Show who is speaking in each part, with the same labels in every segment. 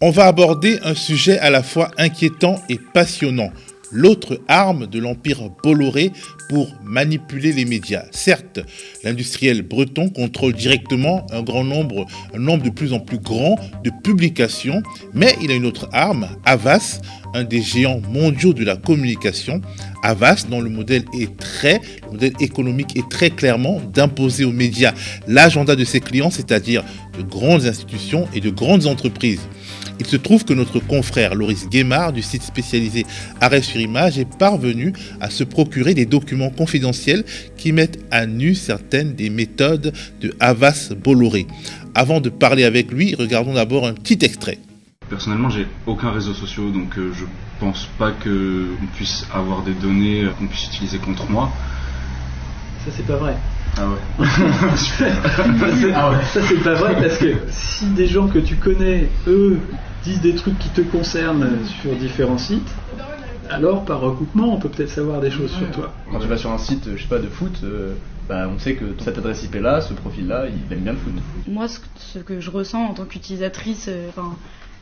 Speaker 1: On va aborder un sujet à la fois inquiétant et passionnant. L'autre arme de l'empire Bolloré pour manipuler les médias. Certes, l'industriel breton contrôle directement un nombre de plus en plus grand de publications, mais il a une autre arme, Havas, un des géants mondiaux de la communication. Havas, dont le modèle économique est très clairement d'imposer aux médias l'agenda de ses clients, c'est-à-dire de grandes institutions et de grandes entreprises. Il se trouve que notre confrère Loris Guémard du site spécialisé Arrêt sur Image est parvenu à se procurer des documents confidentiels qui mettent à nu certaines des méthodes de Havas Bolloré. Avant de parler avec lui, regardons d'abord un petit extrait.
Speaker 2: Personnellement, j'ai aucun réseau social, donc je pense pas qu'on puisse avoir des données qu'on puisse utiliser contre moi.
Speaker 3: Ça, c'est pas vrai.
Speaker 2: Ah ouais.
Speaker 3: Ça, c'est pas vrai parce que si des gens que tu connais, eux, disent des trucs qui te concernent sur différents sites, alors par recoupement, on peut peut-être savoir des choses sur toi.
Speaker 4: Quand tu vas sur un site, je sais pas, de foot, on sait que cette adresse IP là, ce profil là, il aime bien le foot.
Speaker 5: Moi, ce que je ressens en tant qu'utilisatrice,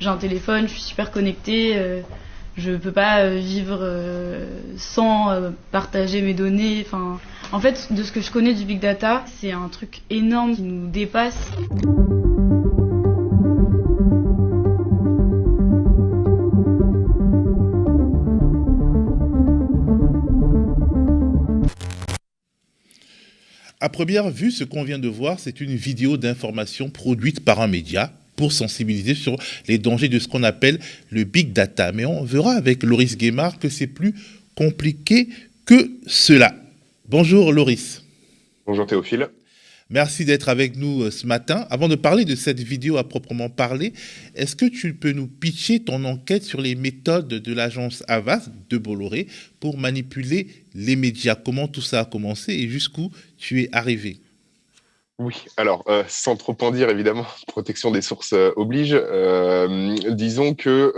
Speaker 5: j'ai un téléphone, je suis super connectée, je peux pas vivre sans partager mes données. En fait, de ce que je connais du big data, c'est un truc énorme qui nous dépasse.
Speaker 1: À première vue, ce qu'on vient de voir, c'est une vidéo d'information produite par un média pour sensibiliser sur les dangers de ce qu'on appelle le big data. Mais on verra avec Loris Guémard que c'est plus compliqué que cela. Bonjour Loris.
Speaker 6: Bonjour Théophile.
Speaker 1: Merci d'être avec nous ce matin. Avant de parler de cette vidéo à proprement parler, est-ce que tu peux nous pitcher ton enquête sur les méthodes de l'agence Havas de Bolloré pour manipuler les médias? Comment tout ça a commencé et jusqu'où tu es arrivé?
Speaker 6: Oui, alors sans trop en dire évidemment, protection des sources oblige. Disons que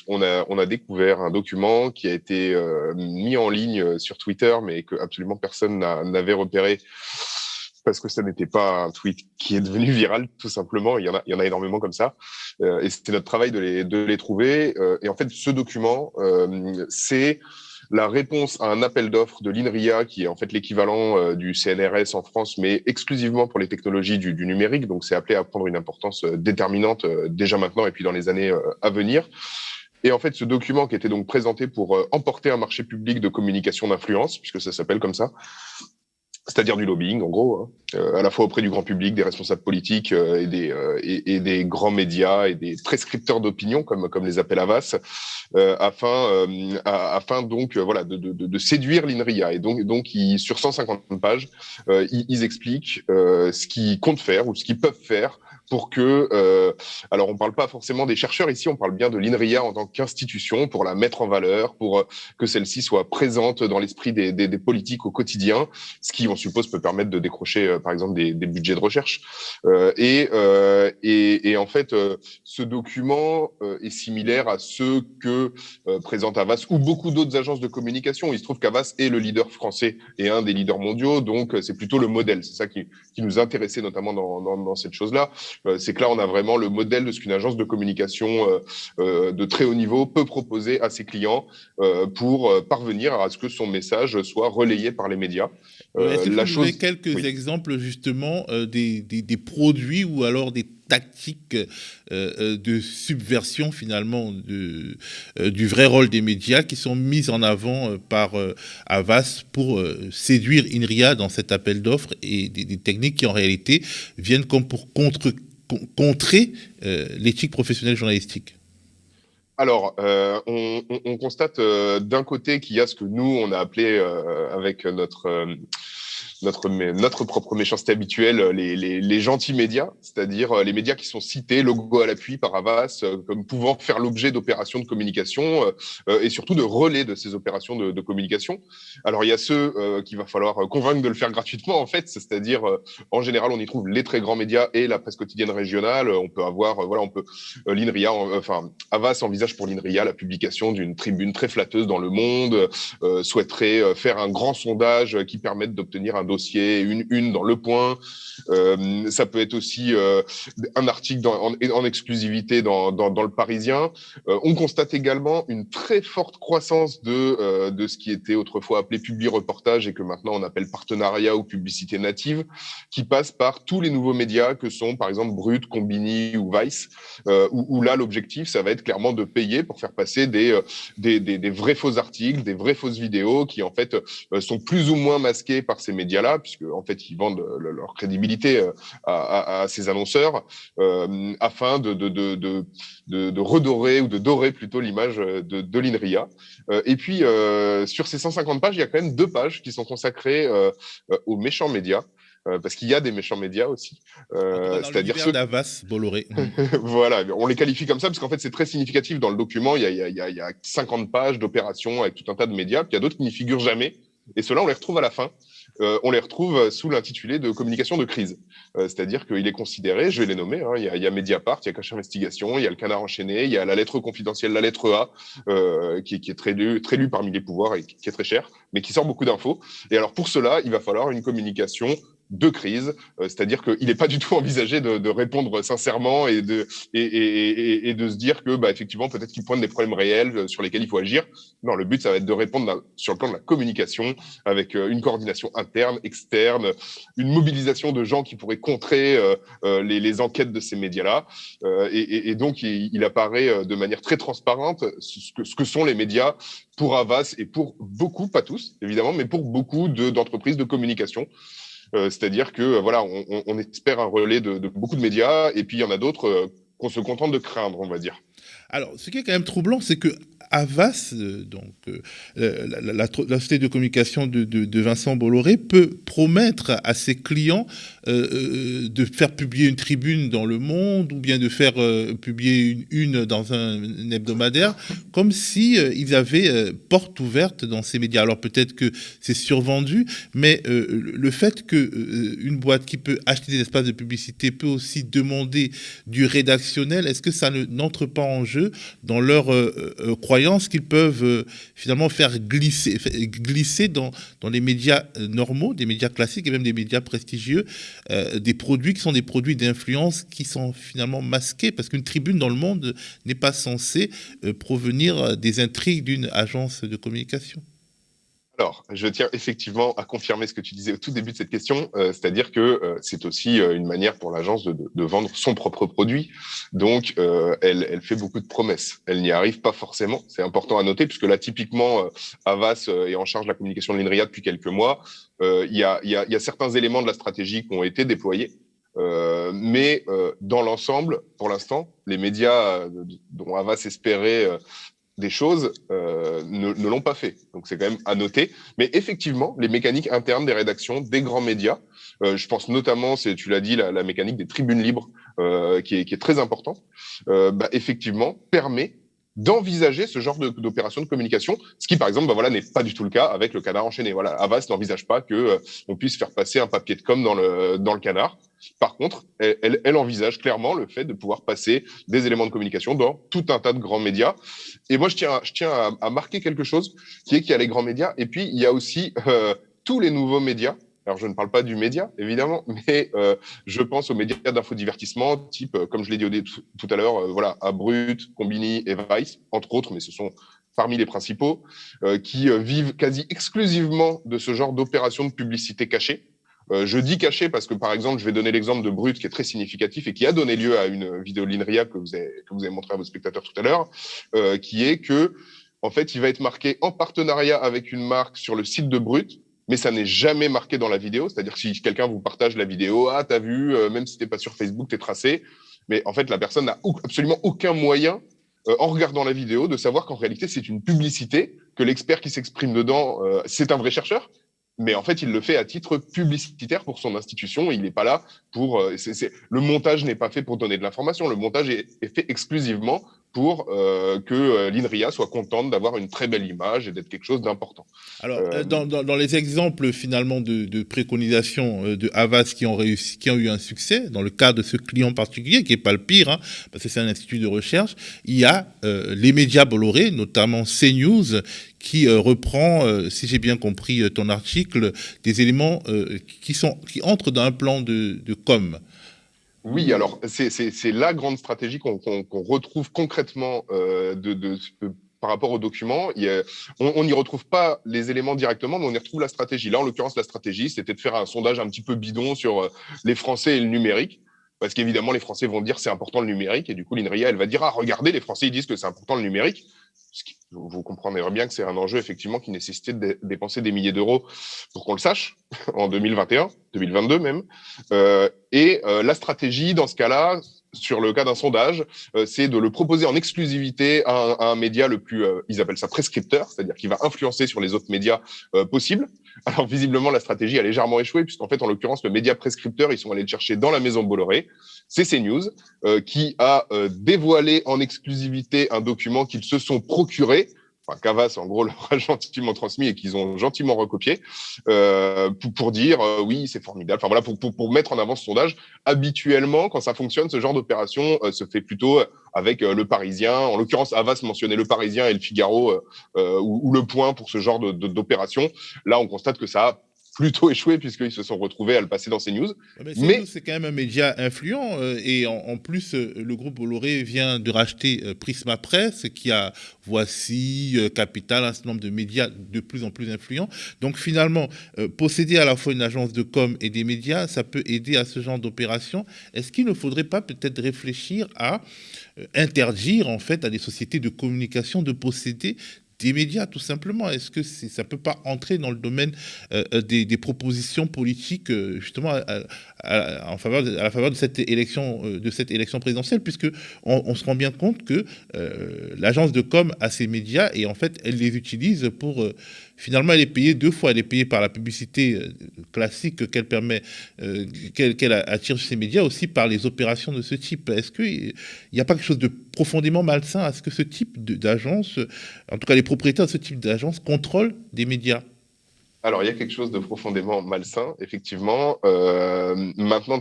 Speaker 6: on a découvert un document qui a été mis en ligne sur Twitter, mais que absolument personne n'avait repéré parce que ça n'était pas un tweet qui est devenu viral, tout simplement. Il y en a énormément comme ça, et c'était notre travail de les trouver. Et en fait, ce document, c'est la réponse à un appel d'offres de l'INRIA, qui est en fait l'équivalent du CNRS en France, mais exclusivement pour les technologies du numérique. Donc, c'est appelé à prendre une importance déterminante déjà maintenant et puis dans les années à venir. Et en fait, ce document qui était donc présenté pour emporter un marché public de communication d'influence, puisque ça s'appelle comme ça, c'est-à-dire du lobbying, en gros, à la fois auprès du grand public, des responsables politiques et des grands médias et des prescripteurs d'opinion, comme les appelle Havas, afin donc de séduire l'INRIA. Et donc sur 150 pages, ils expliquent ce qu'ils comptent faire ou ce qu'ils peuvent faire pour que, alors on parle pas forcément des chercheurs ici, on parle bien de l'INRIA en tant qu'institution, pour la mettre en valeur, pour que celle-ci soit présente dans l'esprit des politiques au quotidien, ce qui, on suppose, peut permettre de décrocher, par exemple, des budgets de recherche. Et en fait, ce document est similaire à ceux que présente Havas ou beaucoup d'autres agences de communication. Il se trouve qu'Havas est le leader français et un des leaders mondiaux, donc c'est plutôt le modèle. C'est ça qui nous intéressait notamment dans cette chose-là. C'est que là, on a vraiment le modèle de ce qu'une agence de communication de très haut niveau peut proposer à ses clients pour parvenir à ce que son message soit relayé par les médias.
Speaker 1: Est-ce que vous avez quelques exemples justement des produits ou alors des tactiques de subversion finalement du vrai rôle des médias qui sont mises en avant par Havas pour séduire INRIA dans cet appel d'offres, et des techniques qui en réalité viennent comme pour contrer l'éthique professionnelle journalistique?
Speaker 6: Alors, on constate d'un côté qu'il y a ce que nous, on a appelé avec notre propre méchanceté habituelle, les gentils médias, c'est-à-dire les médias qui sont cités, logo à l'appui par Havas, comme pouvant faire l'objet d'opérations de communication et surtout de relais de ces opérations de communication. Alors, il y a ceux qu'il va falloir convaincre de le faire gratuitement, en fait, c'est-à-dire, en général, on y trouve les très grands médias et la presse quotidienne régionale. On peut avoir, l'INRIA, Havas envisage pour l'INRIA la publication d'une tribune très flatteuse dans Le Monde, souhaiterait faire un grand sondage qui permette d'obtenir un dossier, une dans Le Point. Ça peut être aussi un article en exclusivité dans Le Parisien. On constate également une très forte croissance de ce qui était autrefois appelé publi-reportage et que maintenant on appelle partenariat ou publicité native, qui passe par tous les nouveaux médias que sont par exemple Brut, Combini ou Vice, où là l'objectif ça va être clairement de payer pour faire passer des vrais faux articles, des vraies fausses vidéos qui en fait sont plus ou moins masquées par ces médias-là, puisque en fait ils vendent leur crédibilité à ces annonceurs afin de redorer ou de dorer plutôt l'image de l'INRIA. Et puis sur ces 150 pages, il y a quand même 2 pages qui sont consacrées aux méchants médias. Parce qu'il y a des méchants médias aussi.
Speaker 1: C'est-à-dire ceux d'Havas, Bolloré.
Speaker 6: Voilà, on les qualifie comme ça parce qu'en fait c'est très significatif dans le document. Il y a 50 pages d'opérations avec tout un tas de médias. Puis il y a d'autres qui n'y figurent jamais. Et ceux-là, on les retrouve à la fin. On les retrouve sous l'intitulé de communication de crise. C'est-à-dire qu'il est considéré, je vais les nommer, hein, il y a Mediapart, il y a Cache Investigation, il y a le Canard enchaîné, il y a la lettre confidentielle, la lettre A, qui est très lu parmi les pouvoirs et qui est très cher, mais qui sort beaucoup d'infos. Et alors pour cela, il va falloir une communication de crise, c'est-à-dire qu'il n'est pas du tout envisagé de répondre sincèrement et de se dire que effectivement peut-être qu'il pointe des problèmes réels sur lesquels il faut agir. Non, le but ça va être de répondre sur le plan de la communication avec une coordination interne, externe, une mobilisation de gens qui pourraient contrer les enquêtes de ces médias-là. Et donc il apparaît de manière très transparente ce que sont les médias pour Havas et pour beaucoup, pas tous évidemment, mais pour beaucoup d'entreprises de communication. C'est-à-dire que voilà, on espère un relais de beaucoup de médias, et puis il y en a d'autres qu'on se contente de craindre, on va dire.
Speaker 1: Alors, ce qui est quand même troublant, c'est que Havas, la société de communication de Vincent Bolloré, peut promettre à ses clients de faire publier une tribune dans Le Monde ou bien de faire publier une dans un hebdomadaire, comme si ils avaient porte ouverte dans ces médias. Alors peut-être que c'est survendu, mais le fait qu'une boîte qui peut acheter des espaces de publicité peut aussi demander du rédactionnel, est-ce que ça n'entre pas en jeu dans leur croyance qu'ils peuvent finalement faire glisser dans les médias normaux, des médias classiques et même des médias prestigieux, des produits qui sont des produits d'influence qui sont finalement masqués, parce qu'une tribune dans Le Monde n'est pas censée provenir des intrigues d'une agence de communication.
Speaker 6: Alors, je tiens effectivement à confirmer ce que tu disais au tout début de cette question, c'est-à-dire que c'est aussi une manière pour l'agence de vendre son propre produit. Donc, elle fait beaucoup de promesses. Elle n'y arrive pas forcément. C'est important à noter, puisque là, typiquement, Havas est en charge de la communication de l'INRIA depuis quelques mois. Il y a certains éléments de la stratégie qui ont été déployés. Mais dans l'ensemble, pour l'instant, les médias dont Havas espérait des choses ne l'ont pas fait. Donc c'est quand même à noter. Mais effectivement, les mécaniques internes des rédactions, des grands médias, je pense notamment, tu l'as dit, la mécanique des tribunes libres, qui est très importante, effectivement, permet d'envisager ce genre d'opération de communication, ce qui, par exemple, n'est pas du tout le cas avec le Canard enchaîné. Voilà, Havas n'envisage pas que on puisse faire passer un papier de com dans le Canard. Par contre, elle envisage clairement le fait de pouvoir passer des éléments de communication dans tout un tas de grands médias. Et moi, je tiens à marquer quelque chose, qui est qu'il y a les grands médias, et puis il y a aussi tous les nouveaux médias. Alors, je ne parle pas du média, évidemment, mais je pense aux médias d'infodivertissement, type, comme je l'ai dit tout à l'heure, à Brut, Combini et Vice, entre autres, mais ce sont parmi les principaux, qui vivent quasi exclusivement de ce genre d'opérations de publicité cachée. Je dis caché parce que, par exemple, je vais donner l'exemple de Brut, qui est très significatif et qui a donné lieu à une vidéo de l'INRIA que vous avez montré à vos spectateurs tout à l'heure, qui est que, en fait, il va être marqué en partenariat avec une marque sur le site de Brut, mais ça n'est jamais marqué dans la vidéo. C'est-à-dire que si quelqu'un vous partage la vidéo, t'as vu, même si t'es pas sur Facebook, t'es tracé. Mais en fait, la personne n'a absolument aucun moyen, en regardant la vidéo, de savoir qu'en réalité, c'est une publicité, que l'expert qui s'exprime dedans, c'est un vrai chercheur. Mais en fait, il le fait à titre publicitaire pour son institution. Il n'est pas là pour. Le montage n'est pas fait pour donner de l'information. Le montage est fait exclusivement pour que l'INRIA soit contente d'avoir une très belle image et d'être quelque chose d'important.
Speaker 1: Alors, dans les exemples finalement de préconisation de Havas qui ont eu un succès, dans le cas de ce client particulier, qui n'est pas le pire, hein, parce que c'est un institut de recherche, il y a les médias Bolloré, notamment CNews, qui reprend, si j'ai bien compris ton article, des éléments qui entrent dans un plan de com.
Speaker 6: Oui, alors c'est la grande stratégie qu'on retrouve concrètement par rapport au document. On n'y retrouve pas les éléments directement, mais on y retrouve la stratégie. Là, en l'occurrence, la stratégie, c'était de faire un sondage un petit peu bidon sur les Français et le numérique. Parce qu'évidemment, les Français vont dire c'est important le numérique. Et du coup, l'INRIA, elle va dire, ah, regardez, les Français, ils disent que c'est important le numérique. Vous comprendrez bien que c'est un enjeu, effectivement, qui nécessitait de dépenser des milliers d'euros pour qu'on le sache, en 2021, 2022 même. La stratégie, dans ce cas-là, sur le cas d'un sondage, c'est de le proposer en exclusivité à un média le plus, ils appellent ça prescripteur, c'est-à-dire qui va influencer sur les autres médias possibles. Alors, visiblement, la stratégie a légèrement échoué, puisqu'en fait, en l'occurrence, le média prescripteur, ils sont allés le chercher dans la maison Bolloré. C'est CNews, qui a dévoilé en exclusivité un document qu'ils se sont procuré, enfin, qu'Havas, en gros, leur a gentiment transmis et qu'ils ont gentiment recopié, pour dire oui, c'est formidable. Enfin voilà, pour mettre en avant ce sondage. Habituellement, quand ça fonctionne, ce genre d'opération se fait plutôt avec Le Parisien. En l'occurrence, Havas mentionnait Le Parisien et Le Figaro ou Le Point pour ce genre d'opération. Là, on constate que ça a plutôt échoué puisqu'ils se sont retrouvés à le passer dans CNews.
Speaker 1: Mais c'est quand même un média influent et en plus le groupe Bolloré vient de racheter Prisma Presse qui a Voici, Capital, un certain nombre de médias de plus en plus influents. Donc finalement, posséder à la fois une agence de com et des médias, ça peut aider à ce genre d'opération. Est-ce qu'il ne faudrait pas peut-être réfléchir à interdire en fait à des sociétés de communication de posséder des médias, tout simplement? Est-ce que ça ne peut pas entrer dans le domaine des propositions politiques, justement, à la faveur de cette élection présidentielle, puisque on se rend bien compte que l'agence de com a ces médias et en fait, elle les utilise pour... Finalement, elle est payée deux fois. Elle est payée par la publicité classique qu'elle permet, qu'elle attire chez ces médias, aussi par les opérations de ce type. Est-ce qu'il n'y a pas quelque chose de profondément malsain à ce que ce type d'agence, en tout cas les propriétaires de ce type d'agence, contrôlent des médias?
Speaker 6: Alors, il y a quelque chose de profondément malsain, effectivement. Maintenant,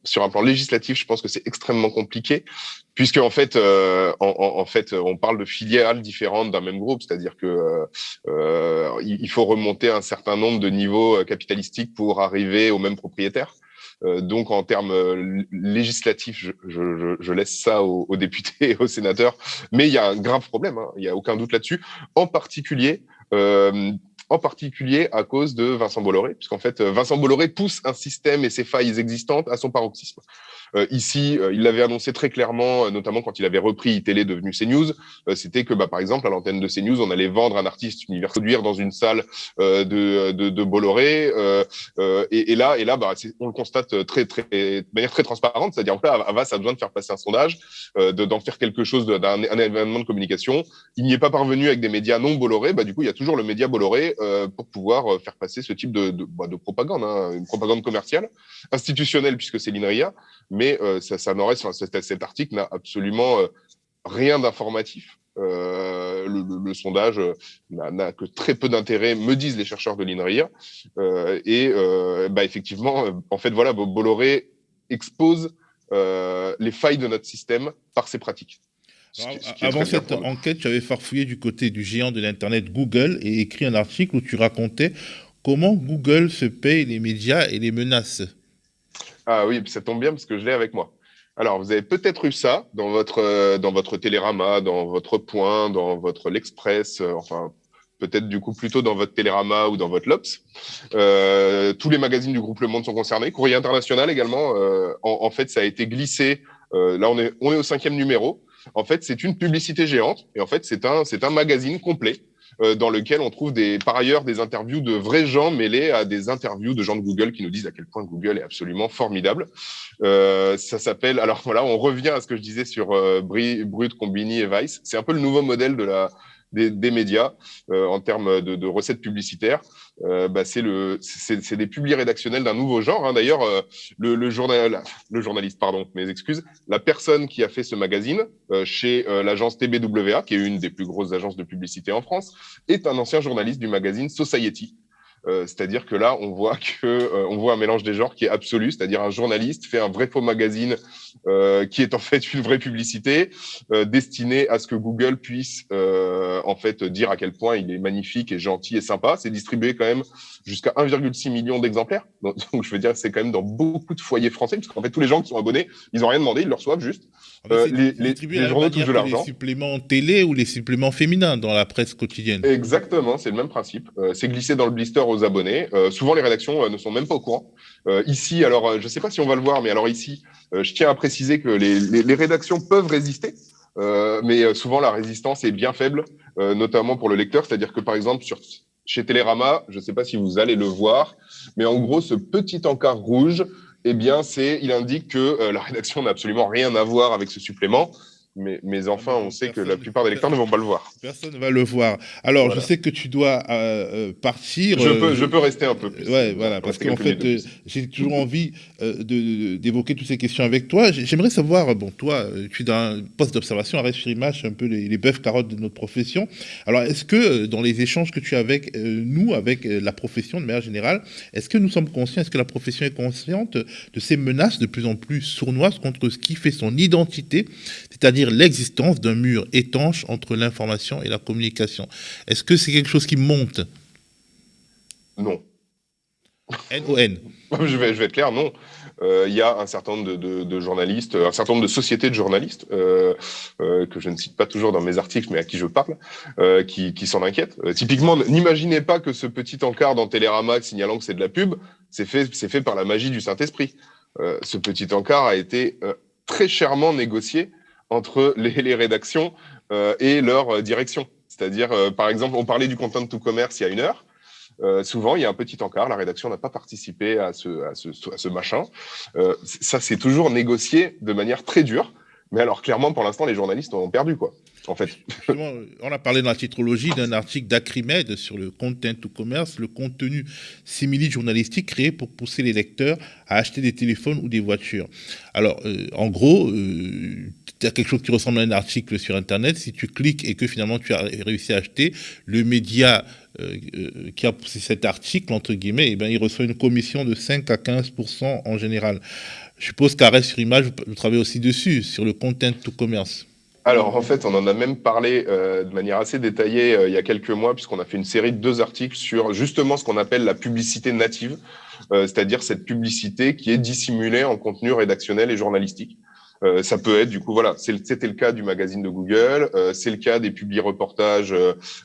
Speaker 6: sur un plan législatif, je pense que c'est extrêmement compliqué, puisque en fait, on parle de filiales différentes d'un même groupe, c'est-à-dire que il faut remonter un certain nombre de niveaux capitalistiques pour arriver au même propriétaire. Donc, en termes législatifs, je laisse ça aux députés et aux sénateurs, mais il y a un grave problème, hein, il n'y a aucun doute là-dessus, en particulier à cause de Vincent Bolloré, puisqu'en fait, Vincent Bolloré pousse un système et ses failles existantes à son paroxysme. Ici, il l'avait annoncé très clairement, notamment quand il avait repris iTélé devenu CNews, c'était que, par exemple, à l'antenne de CNews, on allait vendre un artiste universitaire dans une salle de Bolloré, et là, on le constate de manière très transparente, c'est-à-dire que là, Havas a besoin de faire passer un sondage, d'en faire quelque chose, d'un événement de communication. Il n'y est pas parvenu avec des médias non Bolloré, du coup, il y a toujours le média Bolloré pour pouvoir faire passer ce type de propagande, hein, une propagande commerciale, institutionnelle, puisque c'est l'INRIA, mais cet article n'a absolument rien d'informatif. Le sondage n'a que très peu d'intérêt, me disent les chercheurs de l'INRIA. Effectivement, en fait, voilà, Bolloré expose les failles de notre système par ses pratiques.
Speaker 1: Avant cette enquête, tu avais farfouillé du côté du géant de l'Internet Google et écrit un article où tu racontais comment Google se paye les médias et les menace.
Speaker 6: Ah oui, ça tombe bien parce que je l'ai avec moi. Alors, vous avez peut-être eu ça dans votre Télérama, dans votre Point, dans votre L'Express, enfin, peut-être du coup plutôt dans votre Télérama ou dans votre L'Obs. Tous les magazines du groupe Le Monde sont concernés. Courrier International également. En fait, ça a été glissé. Là, on est au 5e numéro. En fait, c'est une publicité géante. Et en fait, c'est un magazine complet dans lequel on trouve par ailleurs des interviews de vrais gens mêlés à des interviews de gens de Google qui nous disent à quel point Google est absolument formidable. Ça s'appelle, alors voilà, on revient à ce que je disais sur Brut, Combini et Vice. C'est un peu le nouveau modèle de des médias en termes de recettes publicitaires. C'est des publis rédactionnels d'un nouveau genre. Hein. D'ailleurs, le journaliste, pardon, mes excuses, la personne qui a fait ce magazine chez l'agence TBWA, qui est une des plus grosses agences de publicité en France, est un ancien journaliste du magazine Society. C'est-à-dire que là, on voit un mélange des genres qui est absolu, c'est-à-dire un journaliste fait un vrai faux magazine qui est en fait une vraie publicité destinée à ce que Google puisse en fait dire à quel point il est magnifique et gentil et sympa. C'est distribué quand même jusqu'à 1,6 million d'exemplaires. Donc je veux dire, c'est quand même dans beaucoup de foyers français, parce qu'en fait tous les gens qui sont abonnés, ils n'ont rien demandé, ils le reçoivent juste. Les journaux touchent de l'argent.
Speaker 1: Les suppléments télé ou les suppléments féminins dans la presse quotidienne.
Speaker 6: Exactement, c'est le même principe. C'est glissé dans le blister aux abonnés. Souvent, les rédactions ne sont même pas au courant. Ici, alors, je ne sais pas si on va le voir, mais alors ici, je tiens à préciser que les rédactions peuvent résister, mais souvent la résistance est bien faible, notamment pour le lecteur. C'est-à-dire que, par exemple, chez Télérama, je ne sais pas si vous allez le voir, mais en gros, ce petit encart rouge, eh bien, il indique que la rédaction n'a absolument rien à voir avec ce supplément. Mais enfin, on sait que la plupart des lecteurs ne vont pas le voir.
Speaker 1: Personne ne va le voir. Alors, voilà. Je sais que tu dois partir.
Speaker 6: Je peux rester un peu plus.
Speaker 1: Ouais, voilà, parce qu'en fait, j'ai toujours envie d'évoquer toutes ces questions avec toi. J'aimerais savoir, bon, toi, tu es dans un poste d'observation, arrête sur image, un peu les bœufs carottes de notre profession. Alors, est-ce que dans les échanges que tu as avec nous, avec la profession de manière générale, est-ce que nous sommes conscients, est-ce que la profession est consciente de ces menaces de plus en plus sournoises contre ce qui fait son identité, c'est-à-dire l'existence d'un mur étanche entre l'information et la communication? Est-ce que c'est quelque chose qui monte?
Speaker 6: Non.
Speaker 1: N-O-N.
Speaker 6: Je vais être clair, non. Il y a un certain nombre de journalistes, un certain nombre de sociétés de journalistes, que je ne cite pas toujours dans mes articles, mais à qui je parle, qui s'en inquiètent. Typiquement, n'imaginez pas que ce petit encart dans Télérama signalant que c'est de la pub, c'est fait par la magie du Saint-Esprit. Ce petit encart a été très chèrement négocié entre les rédactions et leur direction. C'est-à-dire, par exemple, on parlait du content to commerce il y a une heure. Souvent, il y a un petit encart, la rédaction n'a pas participé à ce machin. Ça, c'est toujours négocié de manière très dure. Mais alors, clairement, pour l'instant, les journalistes ont perdu, quoi, en fait.
Speaker 1: Justement, on a parlé dans la titrologie d'un article d'Acrimed sur le content to commerce, le contenu simili-journalistique créé pour pousser les lecteurs à acheter des téléphones ou des voitures. Alors, en gros, tu as quelque chose qui ressemble à un article sur Internet. Si tu cliques et que finalement tu as réussi à acheter, le média qui a poussé cet article, entre guillemets, eh bien, il reçoit une commission de 5 à 15% en général. Je suppose qu'Arrêt sur image, vous travaillez aussi dessus, sur le content to commerce.
Speaker 6: Alors, en fait, on en a même parlé de manière assez détaillée il y a quelques mois, puisqu'on a fait une série de 2 articles sur justement ce qu'on appelle la publicité native, c'est-à-dire cette publicité qui est dissimulée en contenu rédactionnel et journalistique. Ça peut être, du coup, voilà, c'était le cas du magazine de Google, c'est le cas des publi-reportages,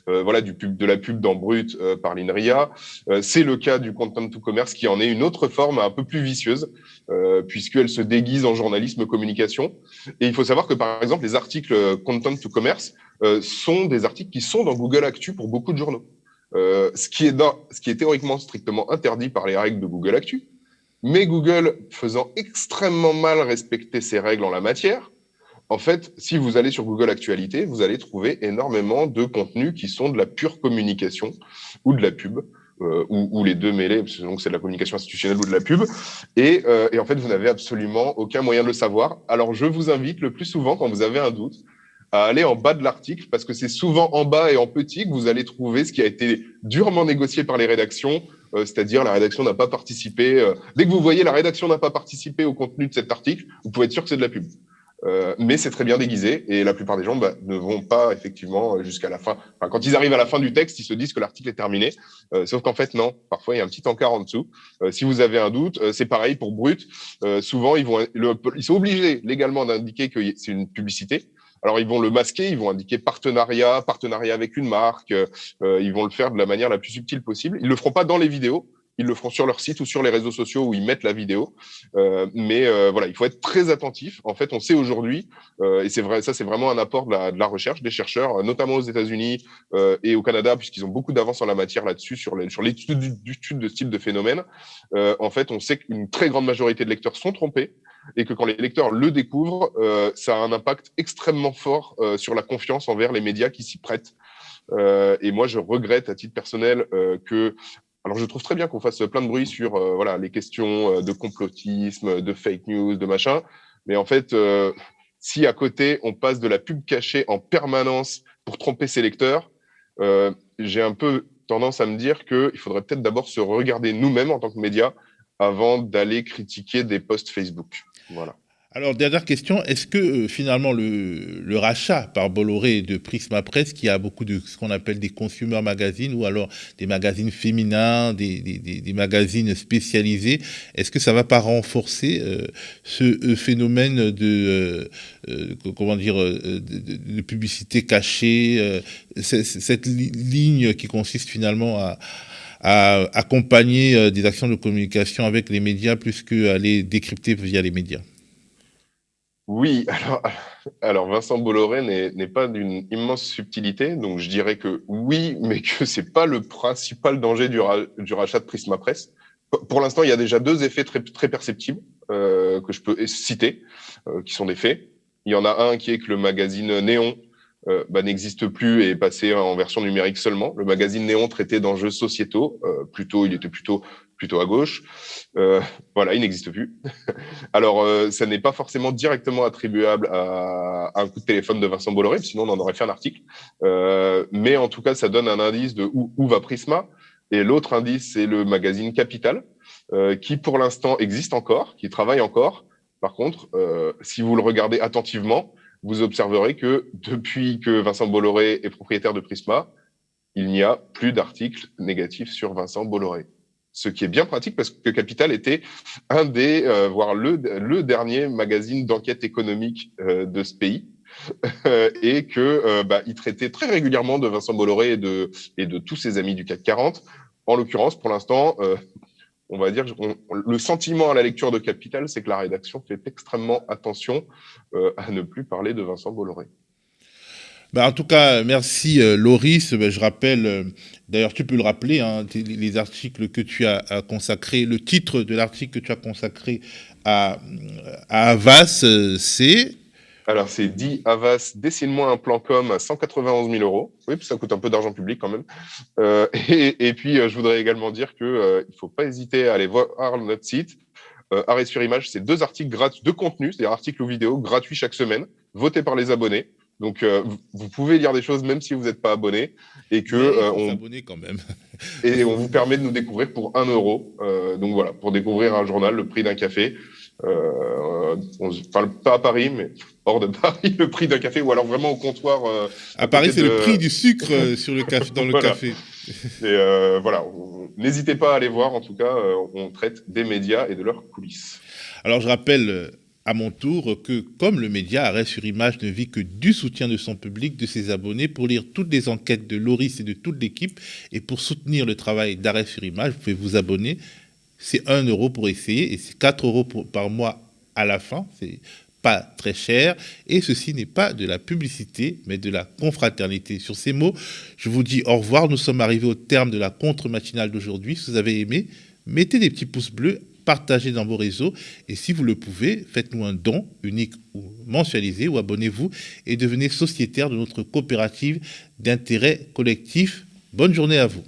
Speaker 6: voilà, de la pub dans Brut par l'INRIA, c'est le cas du content to commerce qui en est une autre forme un peu plus vicieuse, puisqu'elle se déguise en journalisme communication. Et il faut savoir que, par exemple, les articles content to commerce sont des articles qui sont dans Google Actu pour beaucoup de journaux. Ce qui est théoriquement strictement interdit par les règles de Google Actu. Mais Google, faisant extrêmement mal respecter ses règles en la matière, en fait, si vous allez sur Google Actualité, vous allez trouver énormément de contenus qui sont de la pure communication ou de la pub, ou les deux mêlés, donc c'est de la communication institutionnelle ou de la pub. Et en fait, vous n'avez absolument aucun moyen de le savoir. Alors, je vous invite le plus souvent, quand vous avez un doute, à aller en bas de l'article, parce que c'est souvent en bas et en petit que vous allez trouver ce qui a été durement négocié par les rédactions, c'est-à-dire la rédaction n'a pas participé. Dès que vous voyez la rédaction n'a pas participé au contenu de cet article, vous pouvez être sûr que c'est de la pub. Mais c'est très bien déguisé et la plupart des gens ne vont pas effectivement jusqu'à la fin. Enfin, quand ils arrivent à la fin du texte, ils se disent que l'article est terminé. Sauf qu'en fait, non. Parfois, il y a un petit encart en dessous. Si vous avez un doute, c'est pareil pour Brut. Souvent, ils sont obligés légalement d'indiquer que c'est une publicité. Alors, ils vont le masquer, ils vont indiquer partenariat avec une marque. Ils vont le faire de la manière la plus subtile possible. Ils le feront pas dans les vidéos. Ils le feront sur leur site ou sur les réseaux sociaux où ils mettent la vidéo. Mais voilà, il faut être très attentif. En fait, on sait aujourd'hui, et c'est vrai, ça c'est vraiment un apport de la recherche des chercheurs, notamment aux États-Unis et au Canada, puisqu'ils ont beaucoup d'avance en la matière là-dessus, sur l'étude de ce type de phénomène. En fait, on sait qu'une très grande majorité de lecteurs sont trompés et que quand les lecteurs le découvrent, ça a un impact extrêmement fort sur la confiance envers les médias qui s'y prêtent. Et moi, je regrette à titre personnel que... Alors, je trouve très bien qu'on fasse plein de bruit sur voilà, les questions de complotisme, de fake news, de machin. Mais en fait, si à côté, on passe de la pub cachée en permanence pour tromper ses lecteurs, j'ai un peu tendance à me dire qu'il faudrait peut-être d'abord se regarder nous-mêmes en tant que médias avant d'aller critiquer des posts Facebook. Voilà.
Speaker 1: Alors, dernière question, est-ce que finalement le rachat par Bolloré de Prisma Presse, qui a beaucoup de ce qu'on appelle des consumer magazines ou alors des magazines féminins, des magazines spécialisés, est-ce que ça va pas renforcer ce phénomène de publicité cachée, cette ligne qui consiste finalement à accompagner des actions de communication avec les médias plus qu'à les décrypter via les médias?
Speaker 6: Oui, alors Vincent Bolloré n'est pas d'une immense subtilité, donc je dirais que oui, mais que c'est pas le principal danger du rachat de Prisma Presse. Pour l'instant, il y a déjà 2 effets très perceptibles que je peux citer, qui sont des faits. Il y en a un qui est que le magazine Néon n'existe plus et est passé en version numérique seulement. Le magazine Néon traitait d'enjeux sociétaux, il était plutôt à gauche. Voilà, il n'existe plus. Alors, ça n'est pas forcément directement attribuable à un coup de téléphone de Vincent Bolloré, sinon on en aurait fait un article. Mais en tout cas, ça donne un indice de où va Prisma. Et l'autre indice, c'est le magazine Capital, qui pour l'instant existe encore, qui travaille encore. Par contre, si vous le regardez attentivement, vous observerez que depuis que Vincent Bolloré est propriétaire de Prisma, il n'y a plus d'articles négatifs sur Vincent Bolloré. Ce qui est bien pratique parce que Capital était un des, voire le dernier magazine d'enquête économique de ce pays et que il traitait très régulièrement de Vincent Bolloré et de tous ses amis du CAC 40. En l'occurrence, pour l'instant, on va dire, le sentiment à la lecture de Capital, c'est que la rédaction fait extrêmement attention à ne plus parler de Vincent Bolloré.
Speaker 1: En tout cas, merci Loris. Je rappelle, d'ailleurs tu peux le rappeler, hein, les articles que tu as consacrés, le titre de l'article que tu as consacré à Havas, c'est...
Speaker 6: Alors c'est dit Havas, dessine-moi un plan com à 191 000 €. Oui, ça coûte un peu d'argent public quand même. Et puis je voudrais également dire qu'il ne faut pas hésiter à aller voir notre site. Arrêt sur image, c'est 2 articles gratuits de contenu, c'est-à-dire articles ou vidéos gratuits chaque semaine, votés par les abonnés. Donc, vous pouvez lire des choses même si vous n'êtes pas abonné et que
Speaker 1: abonné quand même.
Speaker 6: Et on vous permet de nous découvrir pour 1 €. Donc voilà, pour découvrir un journal, le prix d'un café. On ne parle pas à Paris, mais hors de Paris, le prix d'un café, ou alors vraiment au comptoir.
Speaker 1: À Paris, c'est le prix du sucre sur le café, dans le
Speaker 6: voilà.
Speaker 1: café.
Speaker 6: Et voilà, n'hésitez pas à aller voir. En tout cas, on traite des médias et de leurs coulisses.
Speaker 1: Alors, je rappelle à mon tour que, comme le média Arrêt sur image ne vit que du soutien de son public, de ses abonnés, pour lire toutes les enquêtes de Loris et de toute l'équipe, et pour soutenir le travail d'Arrêt sur image, vous pouvez vous abonner. C'est 1 € pour essayer, et c'est 4 € par mois à la fin. C'est pas très cher, et ceci n'est pas de la publicité, mais de la confraternité. Sur ces mots, je vous dis au revoir. Nous sommes arrivés au terme de la contre-matinale d'aujourd'hui. Si vous avez aimé, mettez des petits pouces bleus, partagez dans vos réseaux, et si vous le pouvez, faites-nous un don unique ou mensualisé, ou abonnez-vous et devenez sociétaire de notre coopérative d'intérêt collectif. Bonne journée à vous.